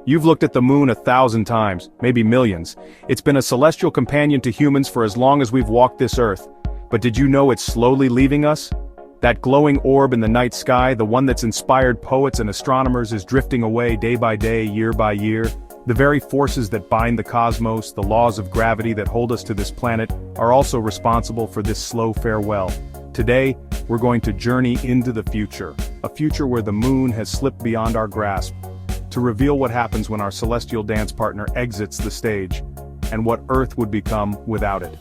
You've looked at the moon 1,000 times, maybe millions. It's been a celestial companion to humans for as long as we've walked this earth. But did you know it's slowly leaving us? That glowing orb in the night sky, the one that's inspired poets and astronomers, is drifting away day by day, year by year. The very forces that bind the cosmos, the laws of gravity that hold us to this planet, are also responsible for this slow farewell. Today, we're going to journey into the future, a future where the moon has slipped beyond our grasp, to reveal what happens when our celestial dance partner exits the stage, and what Earth would become without it.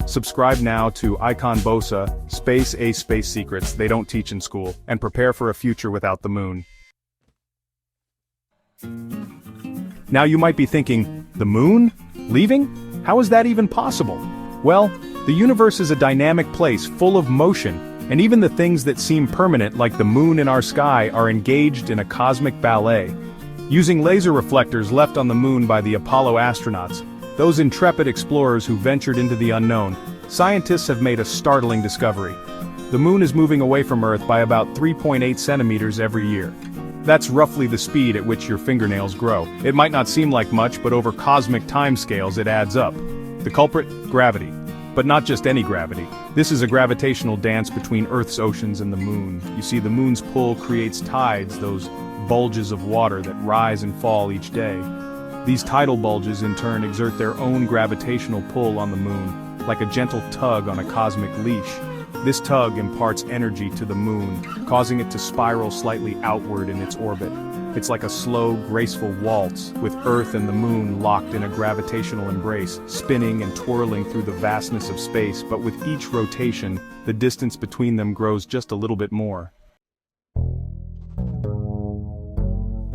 Subscribe now to Icon Bosa, Space Secrets they don't teach in school, and prepare for a future without the moon. Now you might be thinking, the moon? Leaving? How is that even possible? Well, the universe is a dynamic place full of motion, and even the things that seem permanent like the moon in our sky are engaged in a cosmic ballet. Using laser reflectors left on the moon by the Apollo astronauts, those intrepid explorers who ventured into the unknown, scientists have made a startling discovery. The moon is moving away from Earth by about 3.8 centimeters every year. That's roughly the speed at which your fingernails grow. It might not seem like much, but over cosmic timescales it adds up. The culprit? Gravity. But not just any gravity. This is a gravitational dance between Earth's oceans and the moon. You see, the moon's pull creates tides, those bulges of water that rise and fall each day. These tidal bulges in turn exert their own gravitational pull on the moon, like a gentle tug on a cosmic leash. This tug imparts energy to the moon, causing it to spiral slightly outward in its orbit. It's like a slow, graceful waltz, with Earth and the moon locked in a gravitational embrace, spinning and twirling through the vastness of space, but with each rotation, the distance between them grows just a little bit more.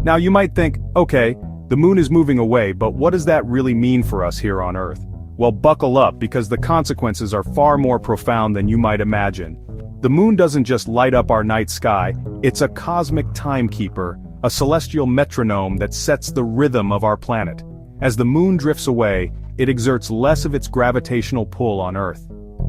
Now you might think, okay, the moon is moving away, but what does that really mean for us here on Earth? Well, buckle up, because the consequences are far more profound than you might imagine. The moon doesn't just light up our night sky, it's a cosmic timekeeper, a celestial metronome that sets the rhythm of our planet. As the moon drifts away, it exerts less of its gravitational pull on Earth.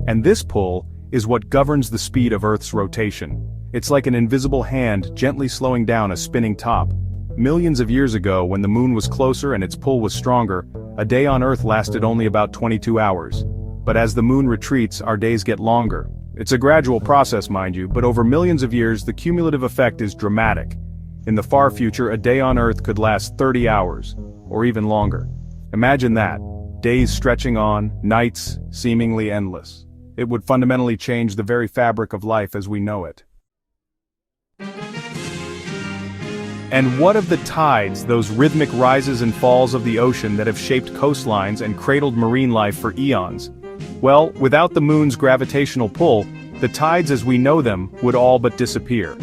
And this pull is what governs the speed of Earth's rotation. It's like an invisible hand gently slowing down a spinning top. Millions of years ago, when the moon was closer and its pull was stronger, a day on Earth lasted only about 22 hours. But as the moon retreats, our days get longer. It's a gradual process, mind you, but over millions of years the cumulative effect is dramatic. In the far future, a day on Earth could last 30 hours, or even longer. Imagine that, days stretching on, nights seemingly endless. It would fundamentally change the very fabric of life as we know it. And what of the tides, those rhythmic rises and falls of the ocean that have shaped coastlines and cradled marine life for eons? Well, without the moon's gravitational pull, the tides as we know them would all but disappear.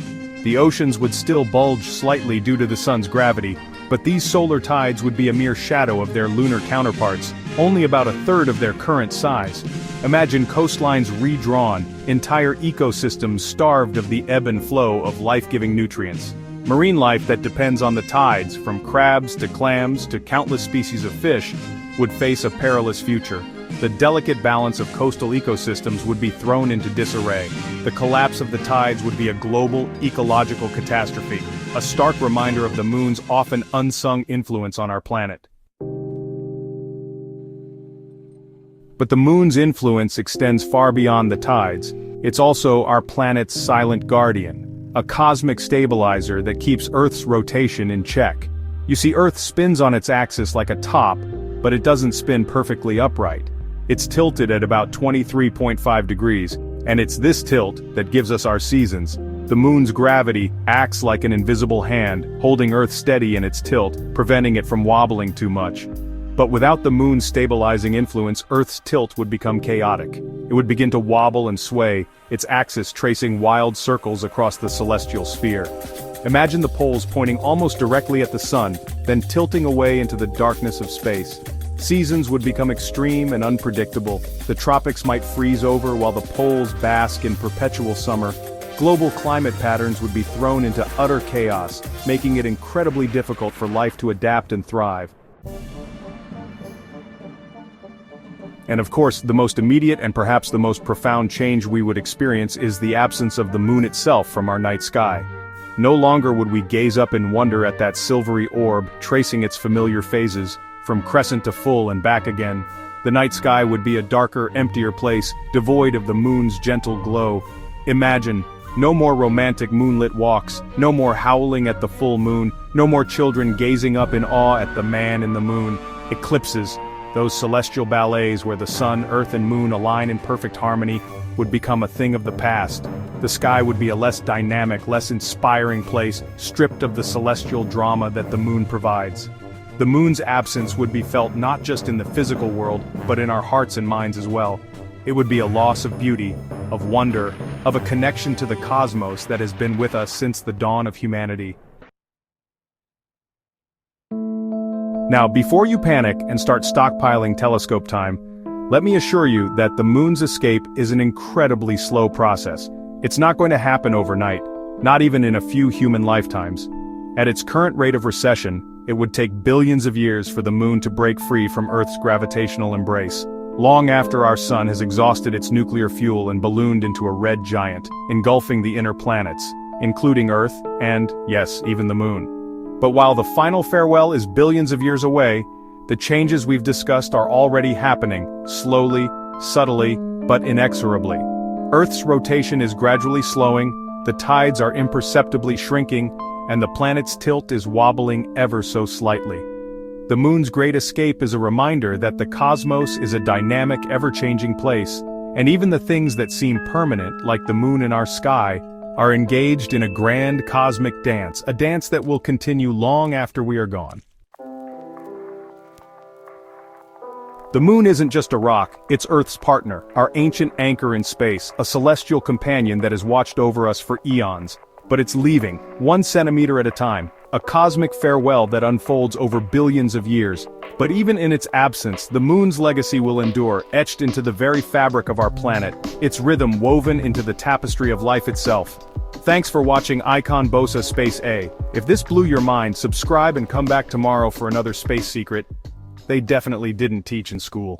The oceans would still bulge slightly due to the sun's gravity, but these solar tides would be a mere shadow of their lunar counterparts, only about a third of their current size. Imagine coastlines redrawn, entire ecosystems starved of the ebb and flow of life-giving nutrients. Marine life that depends on the tides, from crabs to clams to countless species of fish, would face a perilous future. The delicate balance of coastal ecosystems would be thrown into disarray. The collapse of the tides would be a global ecological catastrophe, a stark reminder of the moon's often unsung influence on our planet. But the moon's influence extends far beyond the tides. It's also our planet's silent guardian, a cosmic stabilizer that keeps Earth's rotation in check. You see, Earth spins on its axis like a top, but it doesn't spin perfectly upright. It's tilted at about 23.5 degrees, and it's this tilt that gives us our seasons. The moon's gravity acts like an invisible hand, holding Earth steady in its tilt, preventing it from wobbling too much. But without the moon's stabilizing influence, Earth's tilt would become chaotic. It would begin to wobble and sway, its axis tracing wild circles across the celestial sphere. Imagine the poles pointing almost directly at the sun, then tilting away into the darkness of space. Seasons would become extreme and unpredictable. The tropics might freeze over while the poles bask in perpetual summer. Global climate patterns would be thrown into utter chaos, making it incredibly difficult for life to adapt and thrive. And of course, the most immediate and perhaps the most profound change we would experience is the absence of the moon itself from our night sky. No longer would we gaze up in wonder at that silvery orb, tracing its familiar phases, from crescent to full and back again. The night sky would be a darker, emptier place, devoid of the moon's gentle glow. Imagine, no more romantic moonlit walks, no more howling at the full moon, no more children gazing up in awe at the man in the moon. Eclipses, those celestial ballets where the sun, earth and moon align in perfect harmony, would become a thing of the past. The sky would be a less dynamic, less inspiring place, stripped of the celestial drama that the moon provides. The moon's absence would be felt not just in the physical world, but in our hearts and minds as well. It would be a loss of beauty, of wonder, of a connection to the cosmos that has been with us since the dawn of humanity. Now, before you panic and start stockpiling telescope time, let me assure you that the moon's escape is an incredibly slow process. It's not going to happen overnight, not even in a few human lifetimes. At its current rate of recession, it would take billions of years for the moon to break free from Earth's gravitational embrace, long after our sun has exhausted its nuclear fuel and ballooned into a red giant, engulfing the inner planets, including Earth and, yes, even the moon. But while the final farewell is billions of years away, the changes we've discussed are already happening, slowly, subtly, but inexorably. Earth's rotation is gradually slowing, the tides are imperceptibly shrinking, and the planet's tilt is wobbling ever so slightly. The moon's great escape is a reminder that the cosmos is a dynamic, ever-changing place, and even the things that seem permanent, like the moon in our sky, are engaged in a grand cosmic dance, a dance that will continue long after we are gone. The moon isn't just a rock, it's Earth's partner, our ancient anchor in space, a celestial companion that has watched over us for eons. But it's leaving, 1 centimeter at a time, a cosmic farewell that unfolds over billions of years. But even in its absence, the moon's legacy will endure, etched into the very fabric of our planet, its rhythm woven into the tapestry of life itself. Thanks for watching Icon Bosa Space A. If this blew your mind, subscribe and come back tomorrow for another space secret they definitely didn't teach in school.